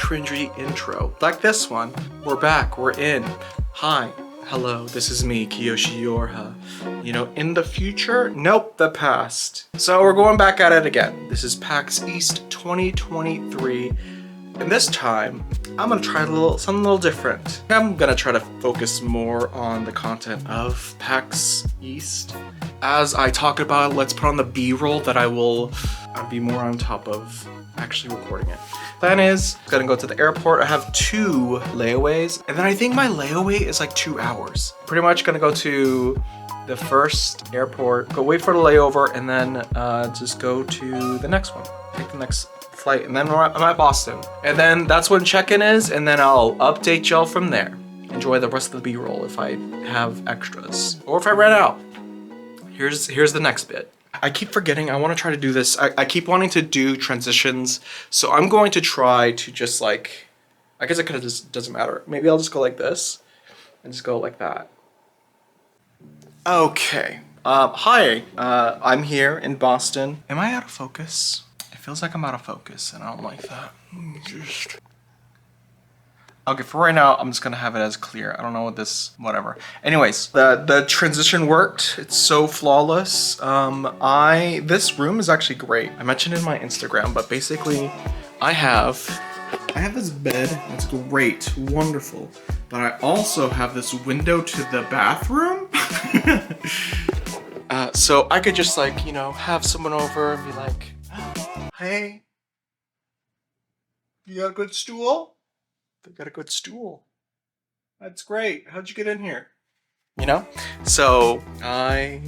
cringy intro. Like this one. We're back, we're in. Hi, hello, this is me, Kiyoshi Yorha. You know, in the future? Nope, the past. So we're going back at it again. This is PAX East 2023. And this time, I'm gonna try something a little different. I'm gonna try to focus more on the content of PAX East. As I talk about it, let's put on the B-roll that I'll be more on top of actually recording it. Plan is, gonna go to the airport. I have 2 layaways, and then I think my layaway is like 2 hours. Pretty much gonna go to the first airport, go wait for the layover, and then just go to the next one. Take the next flight, and then I'm at Boston. And then that's when check-in is, and then I'll update y'all from there. Enjoy the rest of the B-roll if I have extras, or if I ran out. Here's the next bit. I keep forgetting, I want to try to do this. I keep wanting to do transitions, so I'm going to try to just like, I guess it kind of just doesn't matter. Maybe I'll just go like this, and just go like that. Okay, hi, I'm here in Boston. Am I out of focus? It feels like I'm out of focus, and I don't like that. Okay, for right now, I'm just gonna have it as clear. I don't know what this, whatever. Anyways, the transition worked. It's so flawless. This room is actually great. I mentioned it in my Instagram, but basically, I have this bed. That's great, wonderful. But I also have this window to the bathroom. So I could just like, you know, have someone over and be like, hey, you got a good stool? They got a good stool. That's great. How'd you get in here? You know? So I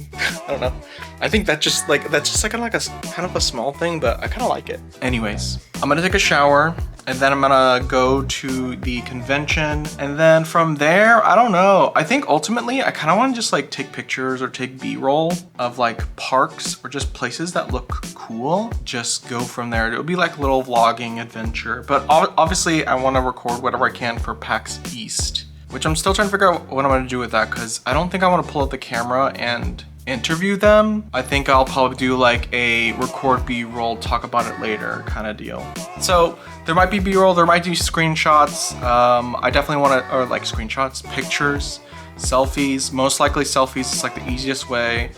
don't know. I think that's just like kind of a small thing, but I kind of like it. Anyways, I'm gonna take a shower, and then I'm gonna go to the convention, and then from there, I don't know. I think ultimately I kind of want to just like take pictures or take B-roll of like parks or just places that look cool. Just go from there. It'll be like a little vlogging adventure, but obviously I want to record whatever I can for PAX East, which I'm still trying to figure out what I'm gonna do with that, because I don't think I want to pull out the camera and interview them. I think I'll probably do like a record B-roll, talk about it later kind of deal. So there might be B-roll, there might be screenshots. I definitely want to, or like screenshots, pictures, selfies. Most likely selfies is like the easiest way.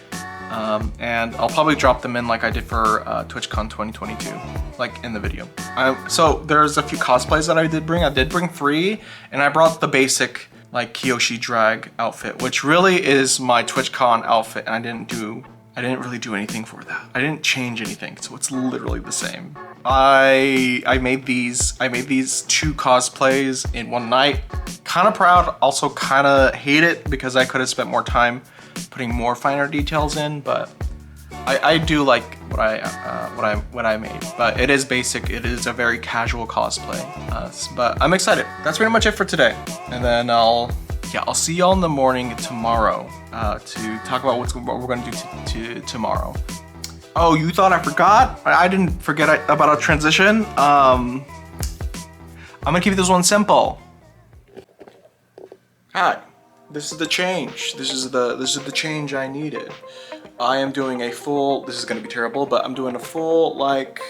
And I'll probably drop them in like I did for TwitchCon 2022, like in the video. So there's a few cosplays that I did bring. I did bring 3, and I brought the basic like Kiyoshi drag outfit, which really is my TwitchCon outfit, and I didn't really do anything for that. I didn't change anything, so it's literally the same. I made these 2 cosplays in one night. Kind of proud, also kind of hate it because I could have spent more time putting more finer details in, but I do like what I made. But it is basic. It is a very casual cosplay. But I'm excited. That's pretty much it for today. And then I'll see y'all in the morning tomorrow to talk about what we're gonna do tomorrow. Oh, you thought I forgot? I didn't forget about a transition. I'm gonna keep this one simple. Hi. This is the change. This is the change I needed. I am doing a full, this is gonna be terrible, but I'm doing a full like,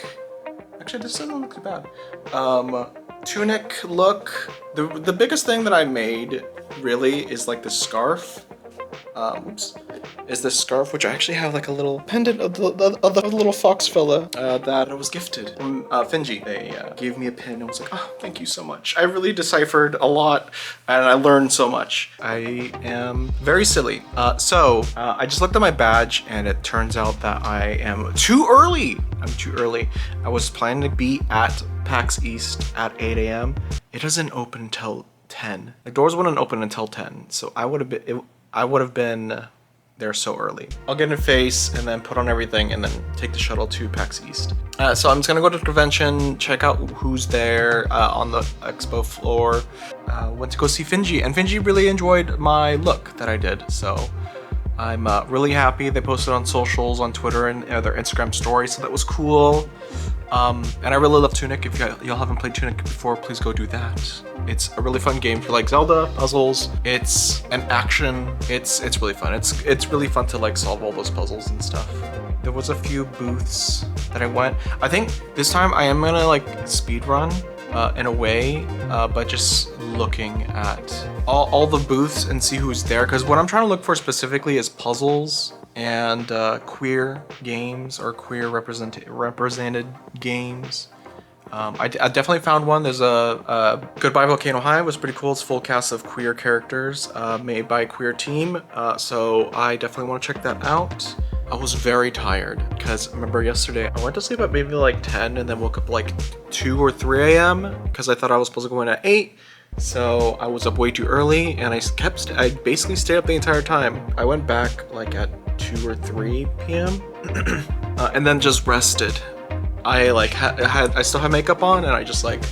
actually this doesn't look too bad. Tunic look. The biggest thing that I made really is like the scarf. Is this scarf, which I actually have like a little pendant of the little fox fella that I was gifted from Finji. They gave me a pin and I was like, oh, thank you so much. I really deciphered a lot and I learned so much. I am very silly. So I just looked at my badge and it turns out that I am too early. I'm too early. I was planning to be at PAX East at 8 a.m. It doesn't open until 10. The doors wouldn't open until 10. So I would have been there so early. I'll get in face and then put on everything and then take the shuttle to PAX East. So I'm just gonna go to the convention, check out who's there on the expo floor. Went to go see Finji, and Finji really enjoyed my look that I did. So I'm really happy. They posted on socials, on Twitter, and their Instagram stories, so that was cool. And I really love Tunic. If y'all haven't played Tunic before, please go do that. It's a really fun game for like Zelda puzzles. It's an action. It's really fun. It's really fun to like solve all those puzzles and stuff. There was a few booths that I went. I think this time I am gonna like speed run in a way, but just looking at all the booths and see who's there. Because what I'm trying to look for specifically is puzzles and queer games or queer represented games. I definitely found one. There's a Goodbye Volcano High was pretty cool. It's full cast of queer characters made by a queer team. So I definitely want to check that out. I was very tired because remember yesterday I went to sleep at maybe like 10 and then woke up like 2 or 3 a.m. because I thought I was supposed to go in at 8. So I was up way too early and I basically stayed up the entire time. I went back like at 2 or 3 p.m. And then just rested. I like I still had makeup on and I just like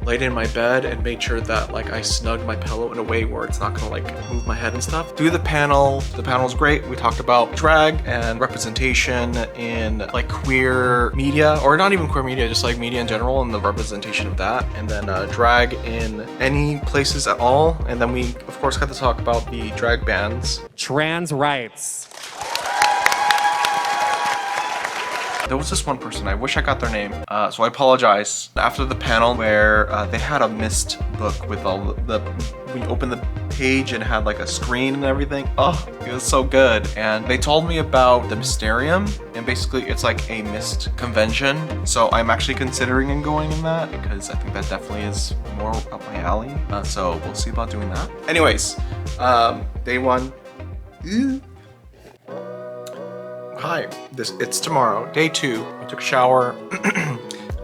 laid in my bed and made sure that like I snugged my pillow in a way where it's not gonna like move my head and stuff. Do the panel. The panel's great. We talked about drag and representation in like queer media, or not even queer media, just like media in general and the representation of that. And then drag in any places at all. And then we of course got to talk about the drag bans. Trans rights. There was this one person, I wish I got their name, so I apologize. After the panel where they had a mist book with all we opened the page and had like a screen and everything. Oh, it was so good. And they told me about the Mysterium, and basically it's like a mist convention. So I'm actually considering going in that because I think that definitely is more up my alley. So we'll see about doing that. Anyways, day one. Hi, it's tomorrow, day 2. I took a shower.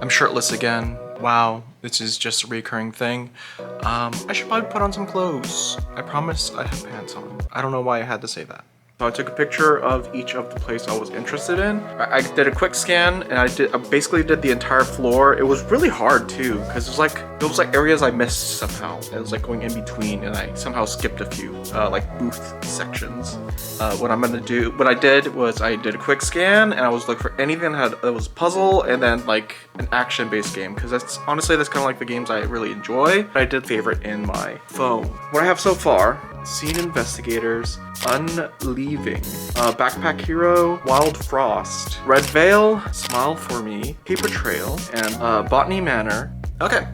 I'm shirtless again. Wow, this is just a recurring thing. I should probably put on some clothes. I promise I have pants on. I don't know why I had to say that. So I took a picture of each of the places I was interested in. I did a quick scan and I basically did the entire floor. It was really hard too, because there was like areas I missed somehow. It was like going in between and I somehow skipped a few like booth sections. What I did was I did a quick scan and I was looking for anything that was a puzzle and then like an action-based game, because that's kind of like the games I really enjoy. I did favorite in my phone. What I have so far: Seen Investigators, Unleaving, Backpack Hero, Wildfrost, REVEIL, Smile for Me, Paper Trail, and Botany Manor. Okay,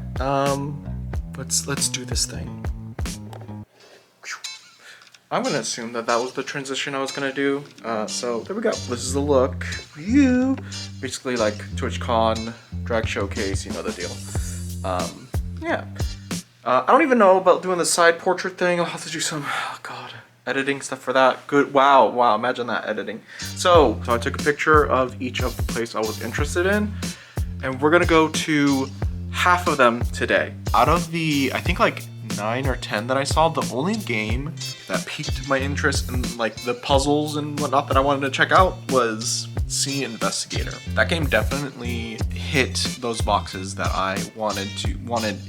let's do this thing. I'm gonna assume that was the transition I was gonna do. So there we go. This is the look. Whew. Basically like TwitchCon, drag showcase, you know the deal. Yeah. I don't even know about doing the side portrait thing. I'll have to do some, oh God, editing stuff for that. Good, wow, imagine that editing. So I took a picture of each of the places I was interested in, and we're gonna go to half of them today. Out of the, I think like 9 or 10 that I saw, the only game that piqued my interest in like the puzzles and whatnot that I wanted to check out was Seen Investigator. That game definitely hit those boxes that I wanted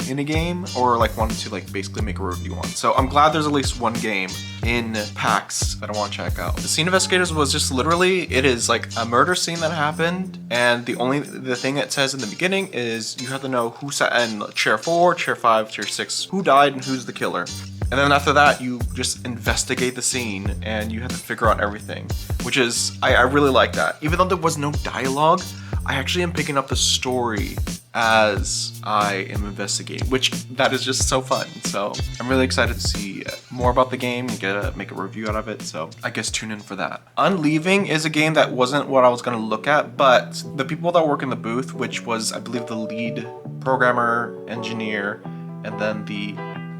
in a game, or like wanted to like basically make a review on. So I'm glad there's at least one game in PAX that I want to check out. The Seen Investigators was just literally, it is like a murder scene that happened, and the thing it says in the beginning is you have to know who sat in chair 4, chair 5, chair 6, who died and who's the killer. And then after that, you just investigate the scene and you have to figure out everything, which is, I really like that. Even though there was no dialogue, I actually am picking up the story as I am investigating, which that is just so fun. So I'm really excited to see more about the game and make a review out of it. So I guess tune in for that. Unleaving is a game that wasn't what I was gonna look at, but the people that work in the booth, which was, I believe, the lead programmer, engineer, and then the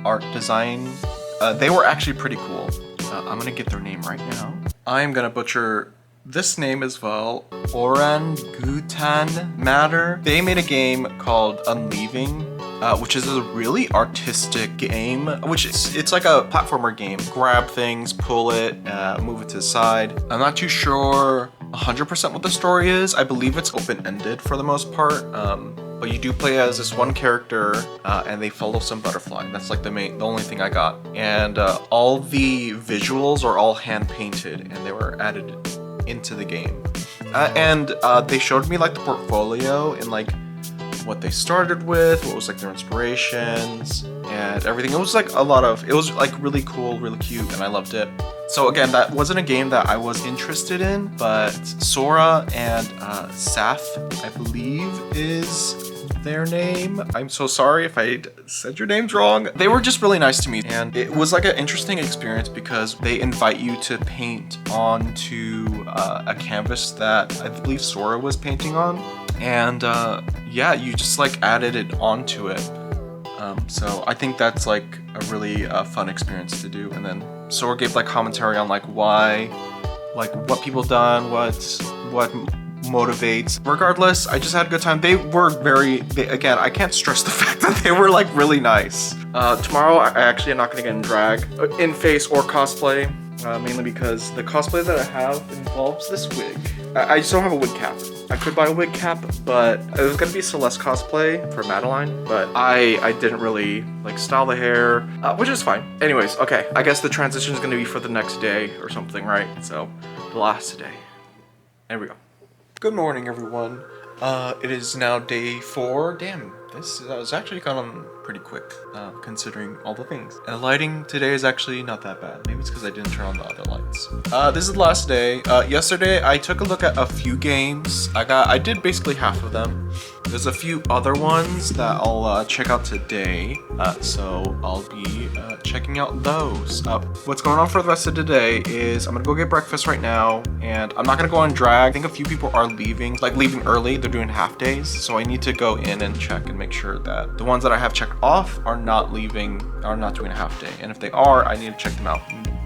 art design, they were actually pretty cool. I'm gonna get their name right now. I'm gonna butcher this name as well. Orangutan Matter. They made a game called Unleaving, which is a really artistic game, which it's like a platformer game. Grab things, pull it, move it to the side. I'm not too sure 100% what the story is. I believe it's open-ended for the most part. But you do play as this one character, and they follow some butterfly. That's like the only thing I got. And all the visuals are all hand-painted, and they were added into the game. And they showed me like the portfolio and like what they started with, what was like their inspirations and everything. It was like it was like really cool, really cute, and I loved it. So again, that wasn't a game that I was interested in, but Sora and Saf, I believe, is their name. I'm so sorry if I said your names wrong. They were just really nice to me, and it was like an interesting experience because they invite you to paint onto a canvas that I believe Sora was painting on. And yeah, you just like added it onto it. So I think that's like a really fun experience to do. And then Sora gave like commentary on like why, like what people done, what motivates. Regardless, I just had a good time. They were again, I can't stress the fact that they were like really nice. Tomorrow I actually am not gonna get in drag, in face or cosplay, mainly because the cosplay that I have involves this wig. I just don't have a wig cap. I could buy a wig cap, but it was gonna be Celeste cosplay for Madeline, but I didn't really like style the hair, which is fine. Anyways, okay, I guess the transition is gonna be for the next day or something, right? So the last day. There we go. Good morning, everyone. It is now day 4. Damn, this has actually gone on pretty quick, considering all the things. And the lighting today is actually not that bad. Maybe it's because I didn't turn on the other lights. This is the last day. Yesterday, I took a look at a few games. I did basically half of them. There's a few other ones that I'll check out today, so I'll be checking out those. What's going on for the rest of the day is I'm gonna go get breakfast right now, and I'm not gonna go on drag. I think a few people are leaving early. They're doing half days, so I need to go in and check and make sure that the ones that I have checked off are not doing a half day, and if they are, I need to check them out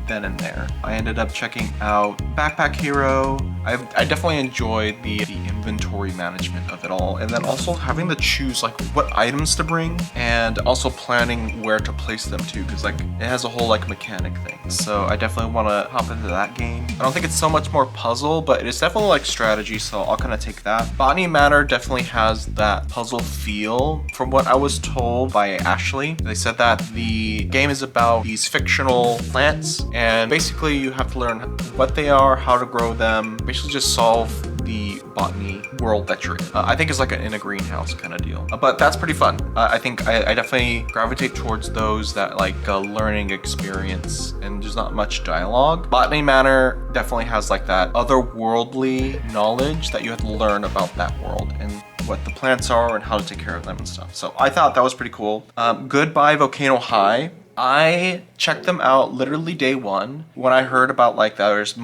then and there. I ended up checking out Backpack Hero. I definitely enjoyed the inventory management of it all, and then also having to choose like what items to bring, and also planning where to place them too, because like it has a whole like mechanic thing. So I definitely want to hop into that game. I don't think it's so much more puzzle, but it's definitely like strategy, so I'll kind of take that. Botany Manor definitely has that puzzle feel. From what I was told by Ashley, they said that the game is about these fictional plants, and basically you have to learn what they are, how to grow them, basically just solve the botany world that you're in. I think it's like in a greenhouse kind of deal, but that's pretty fun. I think I definitely gravitate towards those that like a learning experience and there's not much dialogue. Botany Manor definitely has like that otherworldly knowledge that you have to learn about that world and what the plants are and how to take care of them and stuff. So I thought that was pretty cool. Goodbye Volcano High. I checked them out literally day 1 when I heard about like there's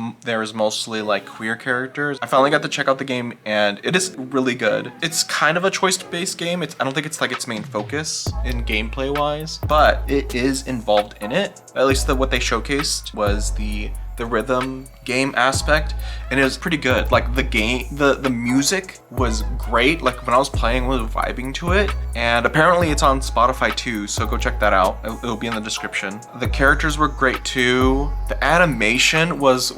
mostly like queer characters. I finally got to check out the game and it is really good. It's kind of a choice-based game. I don't think it's like its main focus in gameplay wise, but it is involved in it. At least what they showcased was the rhythm game aspect, and it was pretty good. Like the music was great. Like when I was playing, I was vibing to it, and apparently it's on Spotify too, so go check that out. It'll be in the description. The characters were great too. The animation was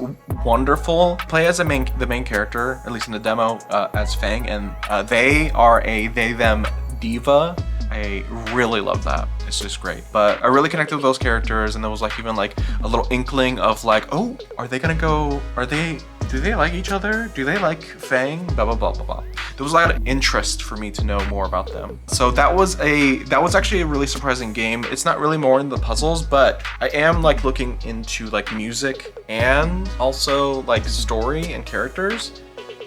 wonderful. Play as the main character, at least in the demo, as Fang, and they are a they/them diva. I really love that. It's just great. But I really connected with those characters, and there was like even like a little inkling of like, oh, are they gonna go, do they like each other? Do they like Fang? Blah, blah, blah, blah, blah. There was a lot of interest for me to know more about them. So that was actually a really surprising game. It's not really more in the puzzles, but I am like looking into like music and also like story and characters.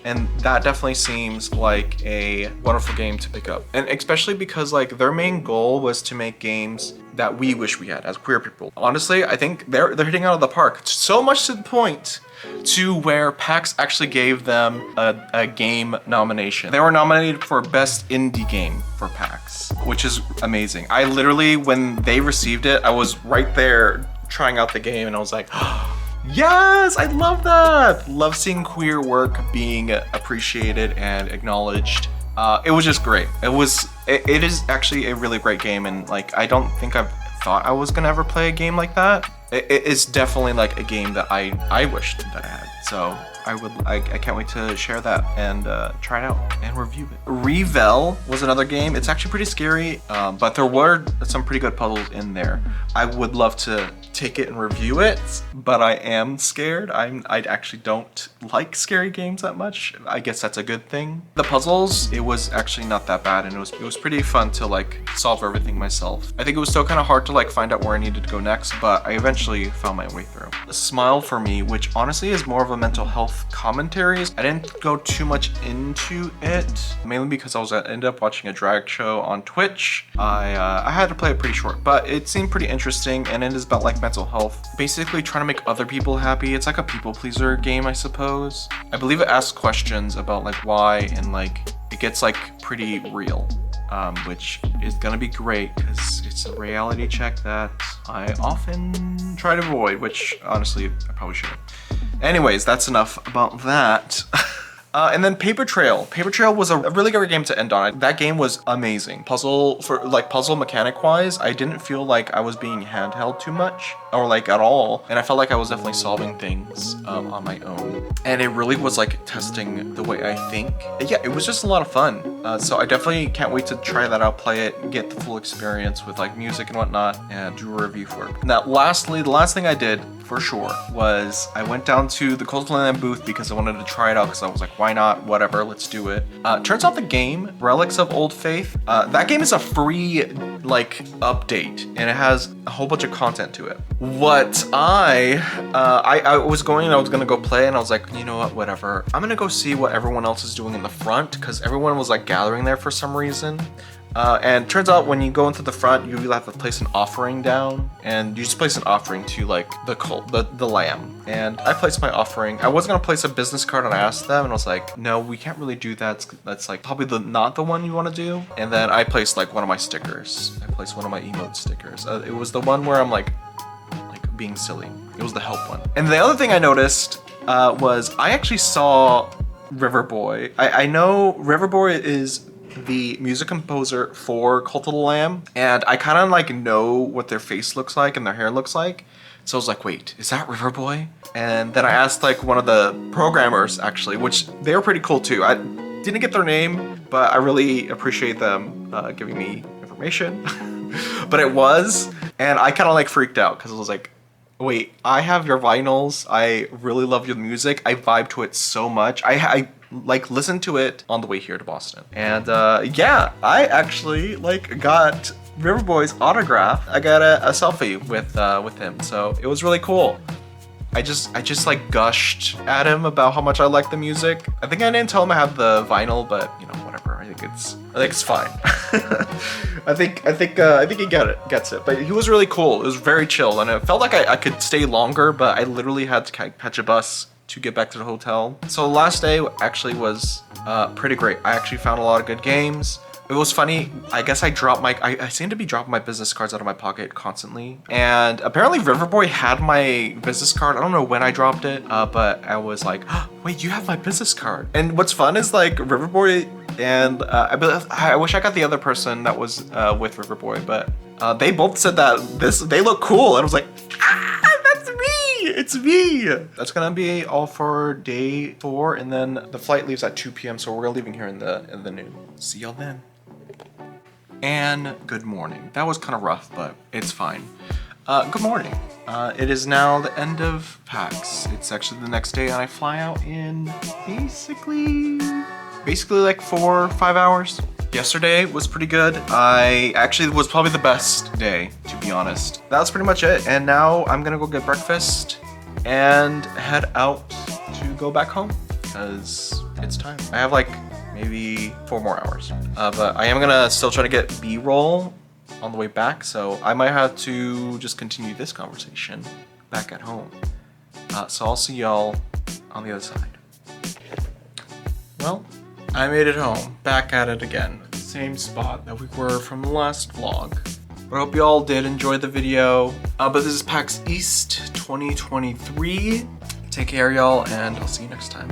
And that definitely seems like a wonderful game to pick up. And especially because like their main goal was to make games that we wish we had as queer people. Honestly, I think they're hitting out of the park. So much to the point to where PAX actually gave them a game nomination. They were nominated for Best Indie Game for PAX, which is amazing. I literally, when they received it, I was right there trying out the game and I was like, yes, I love that. Love seeing queer work being appreciated and acknowledged. It was just great. It is actually a really great game, and like I don't think I've thought I was gonna ever play a game like that. It is definitely like a game that I wished that I had. So I can't wait to share that and try it out and review it. REVEIL was another game. It's actually pretty scary, but there were some pretty good puzzles in there. I would love to take it and review it, but I am scared. I actually don't like scary games that much. I guess that's a good thing. The puzzles, it was actually not that bad, and it was pretty fun to like solve everything myself. I think it was still kind of hard to like find out where I needed to go next, but I eventually found my way through. Smile for Me, which honestly is more of a mental health health commentaries. I didn't go too much into it, mainly because I ended up watching a drag show on Twitch. I had to play it pretty short, but it seemed pretty interesting, and it is about like mental health. Basically trying to make other people happy. It's like a people pleaser game, I suppose. I believe it asks questions about like why, and like it gets like pretty real. Which is gonna be great because it's a reality check that I often try to avoid, which honestly I probably shouldn't. Anyways, that's enough about that. And then Paper Trail. Paper Trail was a really great game to end on. That game was amazing. Puzzle mechanic wise, I didn't feel like I was being handheld too much or like at all. And I felt like I was definitely solving things on my own. And it really was like testing the way I think. Yeah, it was just a lot of fun. So I definitely can't wait to try that out, play it, get the full experience with like music and whatnot, and do a review for it. Now, lastly, the last thing I did for sure was I went down to the Cosplayer booth because I wanted to try it out because I was like, why not? Whatever, let's do it. Turns out the game, Relics of Old Faith, that game is a free like update, and it has a whole bunch of content to it. What I was gonna go play, and I was like, you know what, whatever. I'm gonna go see what everyone else is doing in the front because everyone was like gathering there for some reason. And turns out when you go into the front, you have to place an offering down, and you just place an offering to like the lamb. And I placed my offering. I was gonna place a business card, and I asked them, and I was like, no, we can't really do that. That's like probably not the one you want to do. And then I placed like one of my stickers. I placed one of my emote stickers. It was the one where I'm like being silly. It was the help one. And the other thing I noticed was I actually saw Riverboy. I know Riverboy is the music composer for Cult of the Lamb, and I kind of like know what their face looks like and their hair looks like. So I was like, wait, is that Riverboy? And then I asked like one of the programmers actually, which they were pretty cool too. I didn't get their name, but I really appreciate them giving me information. But it was, and I kind of like freaked out because I was like, wait, I have your vinyls. I really love your music. I vibe to it so much. I like listened to it on the way here to Boston. And yeah, I actually like got Riverboy's autograph. I got a selfie with him. So it was really cool. I just like gushed at him about how much I like the music. I think I didn't tell him I have the vinyl, but you know, whatever. I think it's fine. I think he gets it. But he was really cool. It was very chill, and it felt like I could stay longer, but I literally had to catch a bus to get back to the hotel. So the last day actually was pretty great. I actually found a lot of good games. It was funny, I guess I seem to be dropping my business cards out of my pocket constantly. And apparently Riverboy had my business card. I don't know when I dropped it, but I was like, oh, wait, you have my business card. And what's fun is like Riverboy and I wish I got the other person that was with Riverboy, but they both said that they look cool. And I was like, that's me, it's me. That's gonna be all for day 4, and then the flight leaves at 2 p.m. So we're leaving here in the noon. See y'all then. And good morning. That was kind of rough, but it's fine. Good morning. It is now the end of PAX. It's actually the next day, and I fly out in basically like 4 or 5 hours. Yesterday was pretty good. I actually was probably the best day, to be honest. That was pretty much it. And now I'm gonna go get breakfast and head out to go back home because it's time. I have like maybe 4 more hours. But I am gonna still try to get B-roll on the way back, so I might have to just continue this conversation back at home. So I'll see y'all on the other side. Well, I made it home, back at it again. Same spot that we were from the last vlog. But I hope you all did enjoy the video. But this is PAX East 2023. Take care, y'all, and I'll see you next time.